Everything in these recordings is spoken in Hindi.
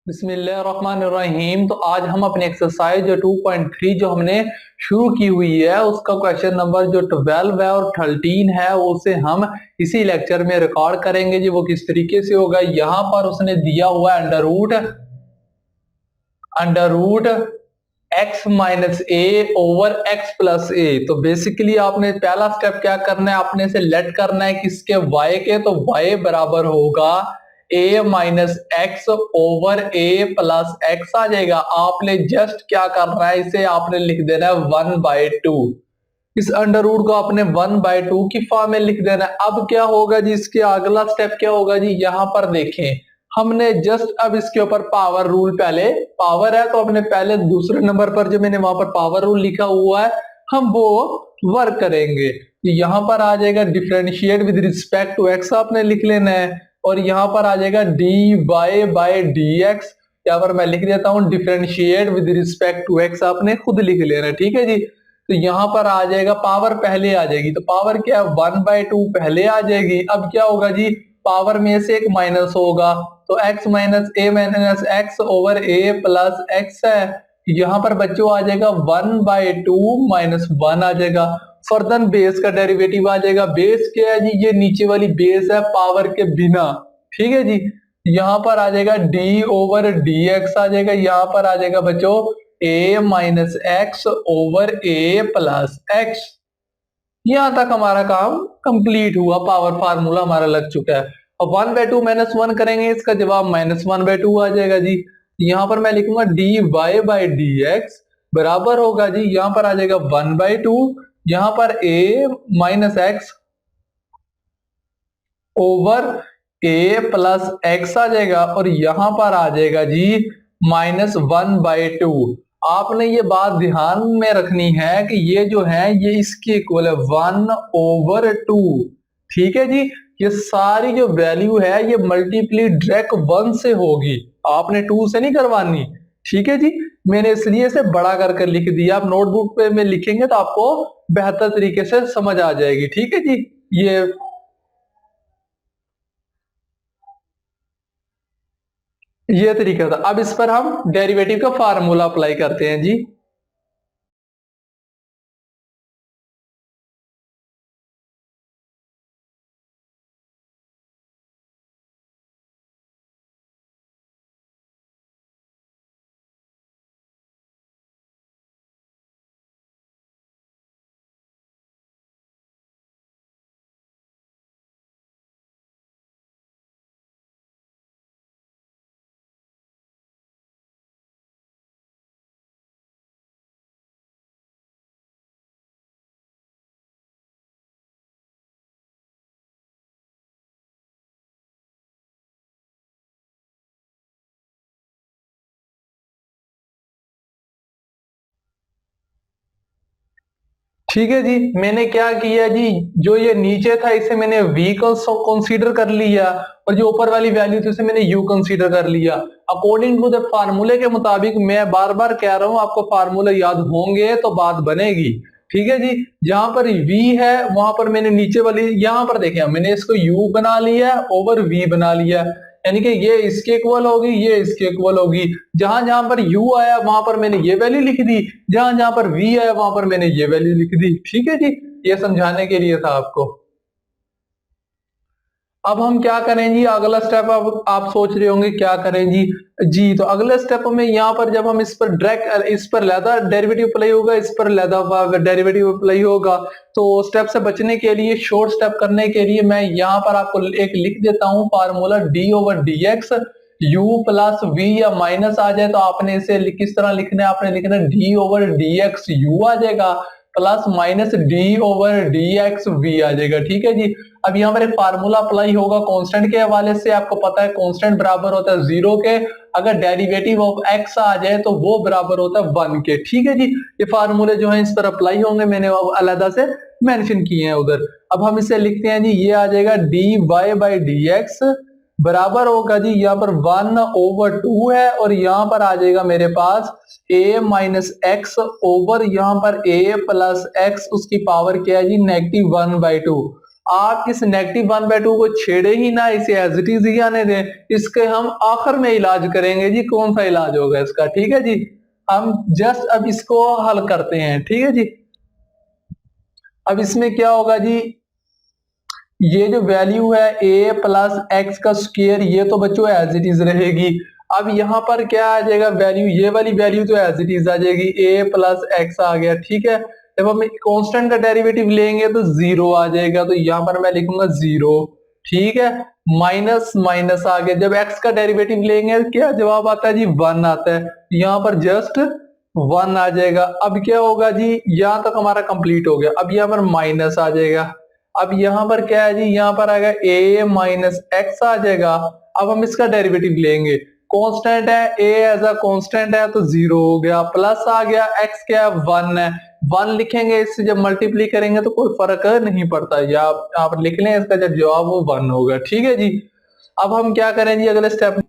बिस्मिल्लाहिर्रहमानिर्रहीम। तो आज हम अपनी एक्सरसाइज जो 2.3 जो हमने शुरू की हुई है उसका क्वेश्चन नंबर जो 12 है और 13 है उसे हम इसी लेक्चर में रिकॉर्ड करेंगे जी। वो किस तरीके से होगा, यहाँ पर उसने दिया हुआ है अंडर रूट एक्स माइनस ए ओवर एक्स प्लस ए। तो बेसिकली आपने पहला स्टेप क्या करना है, आपने से लेट करना है किसके, y के। तो y बराबर होगा a minus x over a plus x आ जाएगा। आपने जस्ट क्या करना है, इसे आपने लिख देना है 1/2। इस अंडर रूट को आपने 1/2 की फॉर्म में लिख देना है। अब क्या होगा जी, इसके अगला स्टेप क्या होगा जी, यहां पर देखें हमने जस्ट अब इसके ऊपर पावर रूल, पहले पावर है तो अपने पहले दूसरे नंबर पर जो मैंने वहां पर पावर रूल लिखा हुआ है हम वो वर्क करेंगे। यहां पर आ जाएगा differentiate with respect to x आपने लिख लेना है, और यहां पर आ जाएगा d y by d x. यहाँ पर मैं लिख देता हूं differentiate with respect to x, आपने खुद लिख लेना है, ठीक है जी। तो यहां पर आ जाएगा पावर पहले आ जाएगी, तो पावर क्या है 1/2 पहले आ जाएगी। अब क्या होगा जी, पावर में से एक माइनस होगा तो x माइनस ए माइनस एक्स ओवर ए प्लस एक्स है। यहां पर बच्चों आ जाएगा 1/2 माइनस 1 आ जाएगा। फर्दर बेस का डेरिवेटिव आ जाएगा। बेस क्या है जी, ये नीचे वाली बेस है पावर के बिना, ठीक है जी। यहां पर आ जाएगा d ओवर डी एक्स आ जाएगा। यहां पर आ जाएगा बच्चों a minus x over a plus x. यहां तक हमारा काम कंप्लीट हुआ, पावर फार्मूला हमारा लग चुका है। अब 1/2 माइनस 1 करेंगे, इसका जवाब -1/2 आ जाएगा जी। यहां पर मैं लिखूंगा d y by d x बराबर होगा जी, यहां पर आ जाएगा 1/2, यहां पर a minus x over a plus x आ जाएगा, और यहां पर आ जाएगा जी -1/2। आपने ये बात ध्यान में रखनी है कि ये जो है ये इसके इक्वल है 1/2, ठीक है जी। ये सारी जो वैल्यू है ये मल्टीप्ली डायरेक्ट 1 से होगी, आपने 2 से नहीं करवानी, ठीक है जी। मैंने इसलिए इसे बड़ा करके लिख दिया, आप नोटबुक पे में लिखेंगे तो आपको बेहतर तरीके से समझ आ जाएगी, ठीक है जी। ये तरीका था। अब इस पर हम डेरिवेटिव का फार्मूला अप्लाई करते हैं जी। ठीक है जी, मैंने क्या किया जी, जो ये नीचे था इसे मैंने v को कंसीडर कर लिया, और जो ऊपर वाली वैल्यू थी उसे मैंने u कंसीडर कर लिया। अकॉर्डिंग टू द फार्मूले के मुताबिक, मैं बार बार कह रहा हूं आपको फार्मूले याद होंगे तो बात बनेगी, ठीक है जी। जहां पर v है वहां पर मैंने नीचे वाली, यहां पर देखें मैंने इसको u बना लिया ओवर v बना लिया, यानी कि ये इसके इक्वल होगी, ये इसके इक्वल होगी। जहां जहां पर u आया वहां पर मैंने ये वैल्यू लिख दी, जहां जहां पर v आया वहां पर मैंने ये वैल्यू लिख दी, ठीक है जी। ये समझाने के लिए था आपको। अब हम क्या करें जी, अगला स्टेप, अब आप सोच रहे होंगे क्या करें जी। जी तो अगले स्टेप में यहाँ पर जब हम इस पर डायरेक्ट इस पर लैदा डेरिवेटिव अप्लाई होगा, इस पर लैदा डेरिवेटिव अप्लाई होगा, तो स्टेप से बचने के लिए, शॉर्ट स्टेप करने के लिए मैं यहाँ पर आपको एक लिख देता हूँ formula d over d x. u plus v या माइनस आ जाए तो आपने इसे किस तरह लिखना है, आपने लिखना है d over d x u आ जाएगा, plus minus d over d x v आ जाएगा, ठीक है जी। अब यहाँ पर एक फार्मूला अप्लाई होगा कांस्टेंट के हवाले से, आपको पता है कांस्टेंट बराबर होता है 0 के, अगर डेरिवेटिव ऑफ x आ जाए तो वो बराबर होता है 1 के, ठीक है जी। ये फार्मूले जो है इस पर अप्लाई होंगे, मैंने अलग से मेंशन किए हैं उधर। अब हम इसे लिखते हैं जी, ये आ जाएगा d y by d x बराबर होगा जी, यहाँ पर 1/2 है, और यहाँ पर आ जाएगा मेरे पास a माइनस एक्स ओवर यहाँ पर a प्लस एक्स, उसकी पावर क्या है जी -1/2। आप इस -1/2 को छेड़े ही ना, इसे एज इट इज ही आने दें। इसके हम आखिर में इलाज करेंगे जी। कौन सा इलाज होगा इसका, ठीक है जी। हम जस्ट अब इसको हल करते हैं, ठीक है जी। अब इसमें क्या होगा जी, ये जो वैल्यू है a प्लस एक्स का स्क्वायर, ये तो बच्चों एज इट इज रहेगी। अब यहां पर क्या आ जाएगा वैल्यू, ये वाली वैल्यू तो एज इट इज आ जाएगी, a प्लस एक्स आ गया, ठीक है। जब हम कांस्टेंट का डेरिवेटिव लेंगे तो जीरो आ जाएगा, तो यहां पर मैं लिखूंगा जीरो, ठीक है। माइनस माइनस आ गया, जब x का डेरिवेटिव लेंगे क्या जवाब आता है जी, 1 आता है, यहाँ पर जस्ट 1 आ जाएगा। अब क्या होगा जी, यहां तक हमारा कंप्लीट हो गया। अब यहाँ पर माइनस आ जाएगा। अब यहाँ पर क्या है जी, यहाँ पर आएगा a माइनस एक्स आ जाएगा। अब हम इसका डेरिवेटिव लेंगे, कांस्टेंट है, a एज अ कांस्टेंट है तो जीरो हो गया, प्लस आ गया, x क्या है 1 है, 1 लिखेंगे, इससे जब मल्टीप्लाई करेंगे तो कोई फर्क नहीं पड़ता, या आप लिख लें, इसका जब जवाब वो 1 होगा, ठीक है जी। अब हम क्या करें जी अगले स्टेप,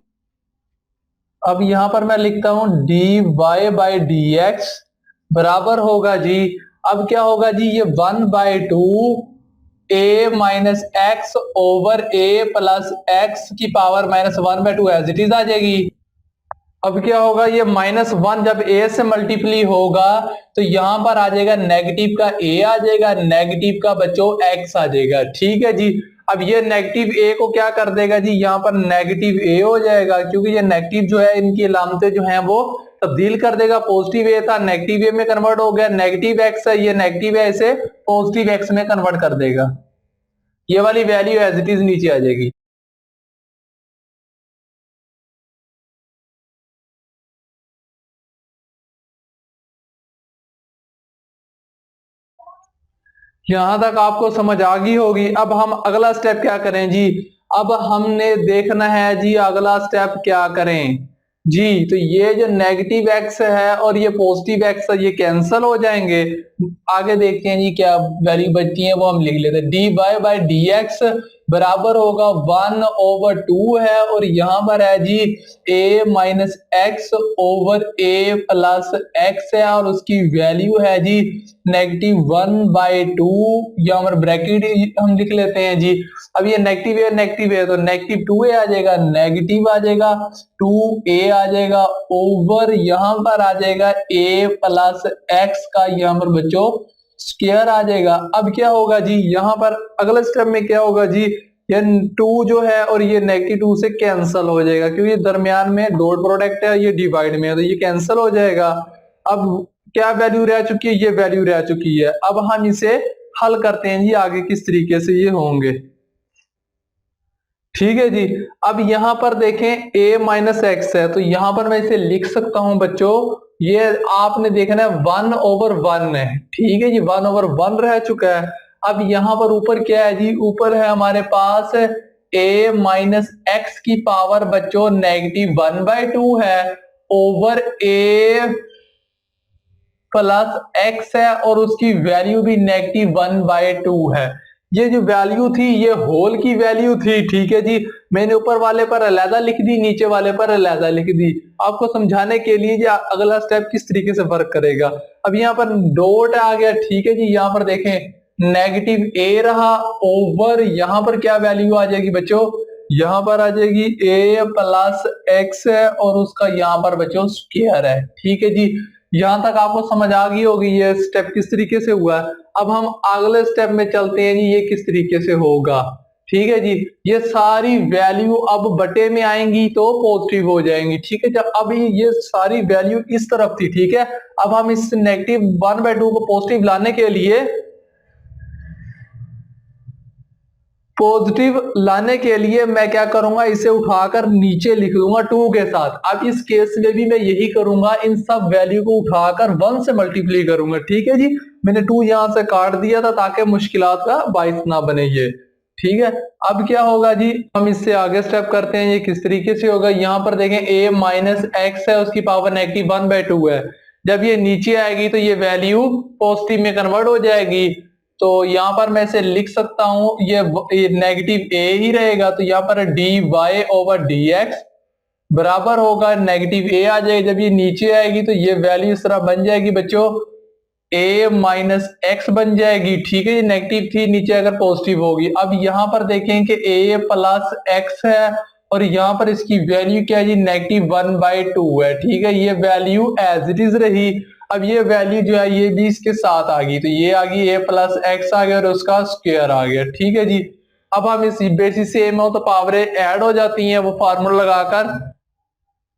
अब यहां पर मैं लिखता हूं dy बाई डी एक्स बराबर होगा जी, अब क्या होगा जी, ये 1/2 a minus x over a plus x की पावर -1/2 एज इट इज आ जाएगी। अब क्या होगा, ये -1 जब a से मल्टीप्लाई होगा तो यहां पर आ जाएगा नेगेटिव का a आ जाएगा, नेगेटिव का बच्चों x आ जाएगा, ठीक है जी। अब ये नेगेटिव a को क्या कर देगा जी, यहां पर नेगेटिव a हो जाएगा, क्योंकि ये नेगेटिव जो है इनकी अलामतें जो हैं वो तब्दील कर देगा। पॉजिटिव a था नेगेटिव a में कन्वर्ट हो गया, नेगेटिव x है, ये नेगेटिव है, इसे पॉजिटिव x में कन्वर्ट कर देगा। ये वाली वैल्यू एज इट इज नीचे आ जाएगी। यहां तक आपको समझ आ गई होगी। अब हम अगला स्टेप क्या करें जी, अब हमने देखना है जी अगला स्टेप क्या करें जी। तो ये जो नेगेटिव एक्स है और ये पॉजिटिव एक्स है, ये कैंसिल हो जाएंगे। आगे देखते हैं जी क्या वैल्यू बचती है, वो हम लिख लेते हैं। D y by d x बराबर होगा 1/2 है, और यहां पर है जी a minus x over a plus x है, और उसकी वैल्यू है जी -1/2, या हमारे ब्रैकेट हम लिख लेते हैं जी। अब ये नेगेटिव है तो -2a आ जाएगा, नेगेटिव आ जाएगा, 2a आ जाएगा ओवर यहाँ पर आ जाएगा a प्लस एक्स का यहाँ पर बच्चों स्क्वायर आ जाएगा। अब क्या होगा जी, यहाँ पर अगले स्टेप में क्या होगा जी, ये 2 जो है और ये -2 से कैंसिल हो जाएगा, क्योंकि दरमियान में डॉट प्रोडक्ट है, ये डिवाइड में है, तो ये कैंसिल हो जाएगा। अब क्या वैल्यू रह चुकी है, ये वैल्यू रह चुकी है। अब हम इसे हल करते हैं जी, आगे किस तरीके से ये होंगे, ठीक है जी। अब यहां पर देखें a माइनस एक्स है, तो यहां पर मैं इसे लिख सकता हूं बच्चों, ये आपने देखना है 1/1 है, ठीक है जी, 1/1 रह चुका है। अब यहां पर ऊपर क्या है जी, ऊपर है हमारे पास a माइनस एक्स की पावर बच्चों -1/2 है ओवर a प्लस एक्स है, और उसकी वैल्यू भी -1/2 है। ये जो वैल्यू थी ये होल की वैल्यू थी, ठीक है जी। मैंने ऊपर वाले पर अलहदा लिख दी, नीचे वाले पर अलहदा लिख दी, आपको समझाने के लिए जी अगला स्टेप किस तरीके से वर्क करेगा। अब यहाँ पर डॉट आ गया, ठीक है जी। यहाँ पर देखें नेगेटिव a रहा ओवर यहाँ पर क्या वैल्यू आ जाएगी बच्चों, यहाँ पर आ जाएगी a प्लस एक्स है, और उसका यहाँ पर बच्चों स्क्वायर है, ठीक है जी। यहां तक आपको समझ आ गई होगी ये स्टेप किस तरीके से हुआ है। अब हम अगले स्टेप में चलते हैं जी, ये किस तरीके से होगा, ठीक है जी। ये सारी वैल्यू अब बटे में आएंगी तो पॉजिटिव हो जाएंगी, ठीक है। जब अब ये सारी वैल्यू इस तरफ थी, ठीक है। अब हम इस -1/2 को पॉजिटिव लाने के लिए मैं क्या करूंगा, इसे उठाकर नीचे लिख दूंगा 2 के साथ। अब इस केस में भी मैं यही करूंगा, इन सब वैल्यू को उठाकर 1 से मल्टीप्लाई करूंगा, ठीक है जी। मैंने 2 यहां से काट दिया था ताकि मुश्किलात का बाइस ना बने ये, ठीक है। अब क्या होगा जी, हम इससे आगे स्टेप करते हैं, ये किस तरीके से होगा। यहां पर देखें a माइनस एक्स है, उसकी पावर -1/2 है। जब ये नीचे आएगी तो ये वैल्यू पॉजिटिव में कन्वर्ट हो जाएगी, तो यहां पर मैं इसे लिख सकता हूं, ये नेगेटिव a ही रहेगा, तो यहां पर dy ओवर dx बराबर होगा नेगेटिव a आ जाएगा। जब ये नीचे आएगी तो ये वैल्यू इस तरह बन जाएगी बच्चों a माइनस एक्स बन जाएगी, ठीक है जी। नेगेटिव थी, नीचे अगर पॉजिटिव होगी। अब यहाँ पर देखें कि a प्लस एक्स है और यहाँ पर इसकी वैल्यू क्या है जी, -1/2 है, ठीक है। ये वैल्यू एज इट इज रही। अब ये वैल्यू जो है ये भी इसके साथ आ गई, तो ये आ गई a प्लस एक्स आ गया और उसका स्क्वायर आ गया, ठीक है जी। अब हम इस बेसिस से m हो तो पावर ऐड हो जाती हैं, वो फार्मूला लगाकर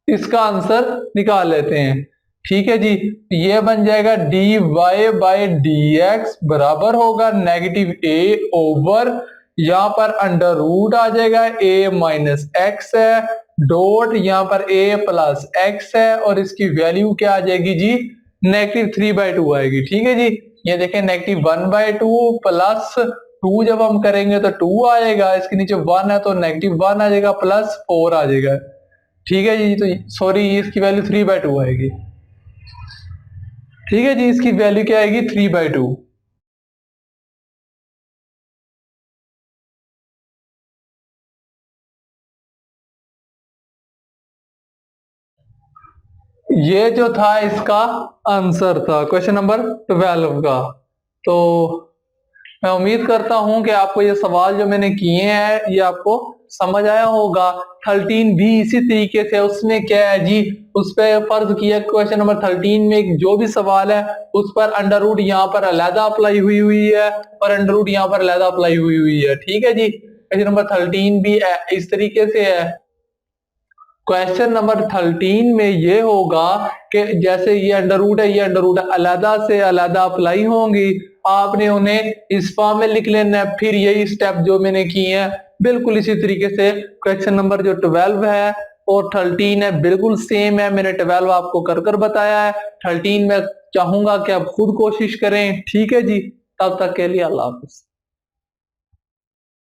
इसका आंसर निकाल लेते हैं, ठीक है जी। ये बन जाएगा dy/dx बराबर होगा -a ओवर, यहाँ पर अंडर रूट आ जाएगा, a माइनस एक्स है, डॉट यहाँ पर a प्लस एक्स है और इसकी वैल्यू क्या आ जाएगी जी, -3/2 आएगी, ठीक है जी। ये देखें -1/2 प्लस 2 जब हम करेंगे तो 2 आएगा, इसके नीचे 1 है तो -1 आ जाएगा, प्लस 4 आ जाएगा, ठीक है जी। तो सॉरी, इसकी वैल्यू 3/2 आएगी, ठीक है जी। इसकी वैल्यू क्या आएगी, 3/2। ये जो था इसका आंसर था क्वेश्चन नंबर 12 का। तो मैं उम्मीद करता हूं कि आपको ये सवाल जो मैंने किए हैं ये आपको समझ आया होगा। 13 भी इसी तरीके से, उसमें क्या है जी, उस पर फर्ज किया क्वेश्चन नंबर 13 में जो भी सवाल है उस पर अंडर रूट यहाँ पर अलहदा अप्लाई हुई है और अंडर रूट यहाँ पर अलहदा अप्लाई हुई है, ठीक है जी। क्वेश्चन नंबर 13 भी इस तरीके से है। क्वेश्चन नंबर 13 में ये होगा कि जैसे ये अंडर रूट है, ये अंडर रूट अलहदा से अलहदा अप्लाई होंगी, आपने उन्हें इस फॉर्म में लिख लेना है। फिर यही स्टेप जो मैंने किए हैं बिल्कुल इसी तरीके से क्वेश्चन नंबर जो 12 है और 13 है बिल्कुल सेम है। मैंने 12 आपको कर कर बताया है, 13 में चाहूंगा कि आप खुद कोशिश करें, ठीक है जी। तब तक के लिए अल्लाह हाफिज।